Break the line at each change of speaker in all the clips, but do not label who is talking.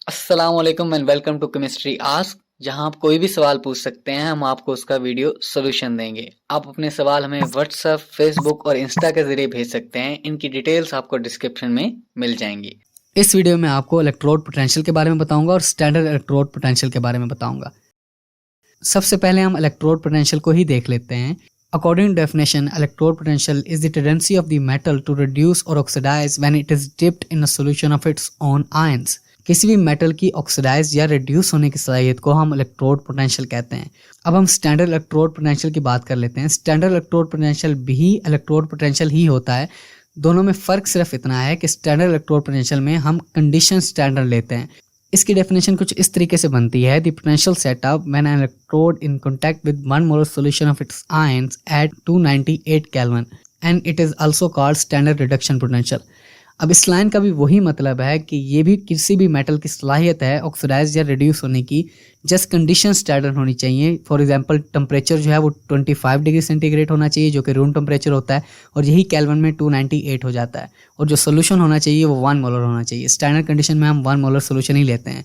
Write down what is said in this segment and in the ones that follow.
अस्सलाम वालेकुम and welcome to chemistry ask, जहां आप कोई भी सवाल पूछ सकते हैं। हम आपको उसका वीडियो सोल्यूशन देंगे। आप अपने सवाल हमें व्हाट्सएप, फेसबुक और इंस्टा के जरिए भेज सकते हैं। इनकी डिटेल्स आपको डिस्क्रिप्शन में मिल जाएंगी।
इस वीडियो में आपको इलेक्ट्रोड पोटेंशियल के बारे में बताऊंगा और स्टैंडर्ड इलेक्ट्रोड पोटेंशियल के बारे में बताऊंगा। सबसे पहले हम इलेक्ट्रोड पोटेंशियल को ही देख लेते हैं। According to definition, electrode potential is the tendency of the metal to reduce or oxidize when it is dipped in a solution of its own ions. किसी भी मेटल की ऑक्सीडाइज या रिड्यूस होने की सलाहियत को हम इलेक्ट्रोड पोटेंशियल कहते हैं। अब हम स्टैंडर्ड इलेक्ट्रोड पोटेंशियल की बात कर लेते हैं। स्टैंडर्ड इलेक्ट्रोड पोटेंशियल भी इलेक्ट्रोड पोटेंशियल ही होता है। दोनों में फ़र्क सिर्फ इतना है कि स्टैंडर्ड इलेक्ट्रोड पोटेंशियल में हम कंडीशन स्टैंडर्ड लेते हैं। इसकी डेफिनेशन कुछ इस तरीके से बनती है। The potential setup when an electrode in contact with 1 molar solution of its ions at 298 kelvin and it is also called standard reduction potential. अब इस लाइन का भी वही मतलब है कि ये भी किसी भी मेटल की सलाहियत है ऑक्सीडाइज या रिड्यूस होने की, जस्ट कंडीशन स्टैंडर्ड होनी चाहिए। फॉर एग्जांपल टेम्परेचर जो है वो 25 डिग्री सेंटीग्रेड होना चाहिए, जो कि रूम टेम्परेचर होता है, और यही केल्विन में 298 हो जाता है। और जो सोल्यूशन होना चाहिए वो 1 मोलर होना चाहिए। स्टैंडर्ड कंडीशन में हम 1 मोलर सोल्यूशन ही लेते हैं।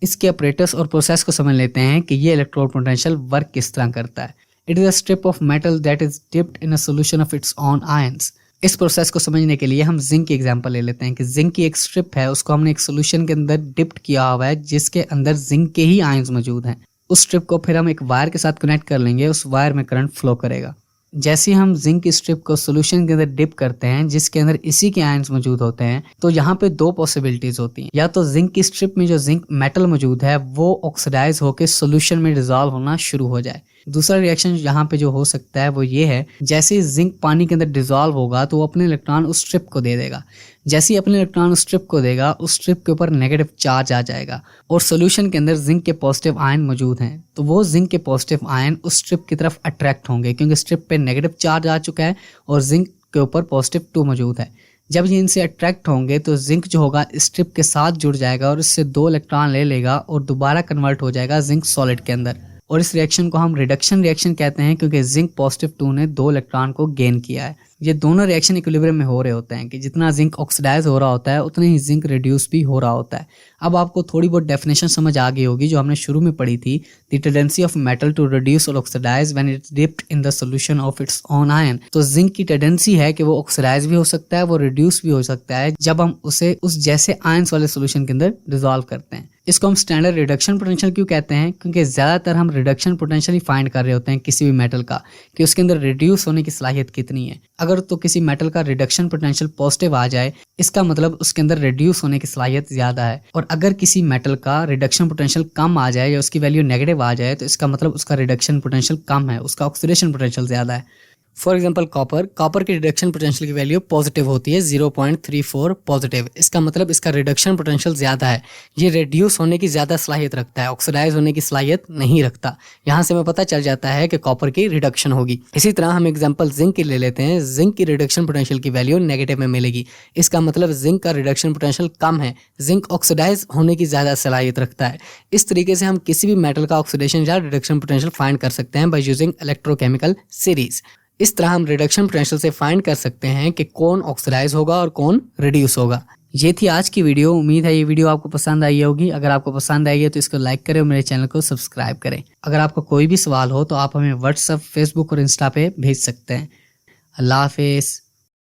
इसके ऑपरेटर्स और प्रोसेस को समझ लेते हैं कि ये इलेक्ट्रोड पोटेंशियल वर्क किस तरह करता है। It is a strip of metal that is dipped in a solution of its own ions. इस प्रोसेस को समझने के लिए हम जिंक की एग्जांपल ले लेते हैं कि जिंक की एक स्ट्रिप है, उसको हमने एक सोल्यूशन के अंदर डिप्ट किया हुआ है जिसके अंदर जिंक के ही आयंस मौजूद हैं। उस स्ट्रिप को फिर हम एक वायर के साथ कनेक्ट कर लेंगे, उस वायर में करंट फ्लो करेगा। जैसे हम जिंक की स्ट्रिप को सोल्यूशन के अंदर डिप करते हैं जिसके अंदर इसी के आयंस मौजूद होते हैं, तो यहाँ पे दो पॉसिबिलिटीज होती हैं। या तो जिंक की स्ट्रिप में जो जिंक मेटल मौजूद है वो ऑक्सीडाइज होकर सोल्यूशन में डिजॉल्व होना शुरू हो जाए। दूसरा रिएक्शन यहाँ पे जो हो सकता है वो ये है, जैसे ही जिंक पानी के अंदर डिजॉल्व होगा तो वो अपने इलेक्ट्रॉन उस स्ट्रिप को दे देगा। जैसे ही अपने इलेक्ट्रॉन उस स्ट्रिप को देगा, उस स्ट्रिप के ऊपर नेगेटिव चार्ज आ जाएगा और सोल्यूशन के अंदर जिंक के पॉजिटिव आयन मौजूद हैं, तो वो जिंक के पॉजिटिव आयन उस स्ट्रिप की तरफ अट्रैक्ट होंगे क्योंकि स्ट्रिप पे नेगेटिव चार्ज आ चुका है और जिंक के ऊपर पॉजिटिव 2 मौजूद है। जब ये इनसे अट्रैक्ट होंगे तो जिंक जो होगा स्ट्रिप के साथ जुड़ जाएगा और इससे 2 इलेक्ट्रॉन ले लेगा और दोबारा कन्वर्ट हो जाएगा जिंक सॉलिड के अंदर। और इस रिएक्शन को हम रिडक्शन रिएक्शन कहते हैं क्योंकि जिंक पॉजिटिव 2 ने 2 इलेक्ट्रॉन को गेन किया है। ये दोनों रिएक्शन इक्विलिब्रियम में हो रहे होते हैं कि जितना जिंक ऑक्सीडाइज हो रहा होता है उतना ही जिंक रिड्यूस भी हो रहा होता है। अब आपको थोड़ी बहुत डेफिनेशन समझ आ गई होगी जो हमने शुरू में पढ़ी थी। The tendency of metal to reduce और oxidize when it's dipped in the solution of its own ion. तो जिंक की टेंडेंसी है कि वो ऑक्सीडाइज भी हो सकता है, वो रिड्यूस भी हो सकता है जब हम उसे उस जैसे आयंस वाले सोल्यूशन के अंदर डिसॉल्व करते हैं। इसको हम स्टैंडर्ड रिडक्शन पोटेंशियल क्यों कहते हैं? क्योंकि ज्यादातर हम रिडक्शन पोटेंशियल ही फाइंड कर रहे होते हैं किसी भी मेटल का कि उसके अंदर रिड्यूस होने की सलाहियत कितनी है। अगर तो किसी मेटल का रिडक्शन पोटेंशियल पॉजिटिव आ जाए, इसका मतलब उसके अंदर रिड्यूस होने की सलाहियत ज्यादा है। और अगर किसी मेटल का रिडक्शन पोटेंशियल कम आ जाए या उसकी वैल्यू नेगेटिव आ जाए, तो इसका मतलब उसका रिडक्शन पोटेंशियल कम है, उसका ऑक्सीडेशन पोटेंशियल ज्यादा है। फॉर एग्जाम्पल कॉपर की रिडक्शन पोटेंशियल की वैल्यू पॉजिटिव होती है 0.34 पॉजिटिव। इसका मतलब इसका रिडक्शन पोटेंशियल ज्यादा है, ये रिड्यूस होने की ज्यादा सलाहियत रखता है, ऑक्सीडाइज होने की सलाहियत नहीं रखता। यहाँ से हमें पता चल जाता है कि कॉपर की रिडक्शन होगी। इसी तरह हम एग्जाम्पल जिंक की ले लेते हैं। जिंक की रिडक्शन पोटेंशियल की वैल्यू नेगेटिव में मिलेगी, इसका मतलब जिंक का रिडक्शन पोटेंशियल कम है, जिंक ऑक्सीडाइज होने की ज्यादा सलाहियत रखता है। इस तरीके से हम किसी भी मेटल का ऑक्सीडेशन या रिडक्शन पोटेंशियल फाइंड कर सकते हैं बाय यूजिंग इलेक्ट्रोकेमिकल सीरीज। इस तरह हम रिडक्शन पोटेंशियल से फाइंड कर सकते हैं कि कौन ऑक्सीडाइज होगा और कौन रिड्यूस होगा। ये थी आज की वीडियो। उम्मीद है ये वीडियो आपको पसंद आई होगी। अगर आपको पसंद आई है तो इसको लाइक करें और मेरे चैनल को सब्सक्राइब करें। अगर आपको कोई भी सवाल हो तो आप हमें व्हाट्सएप, फेसबुक और इंस्टा पे भेज सकते हैं। अल्लाह हाफिज़।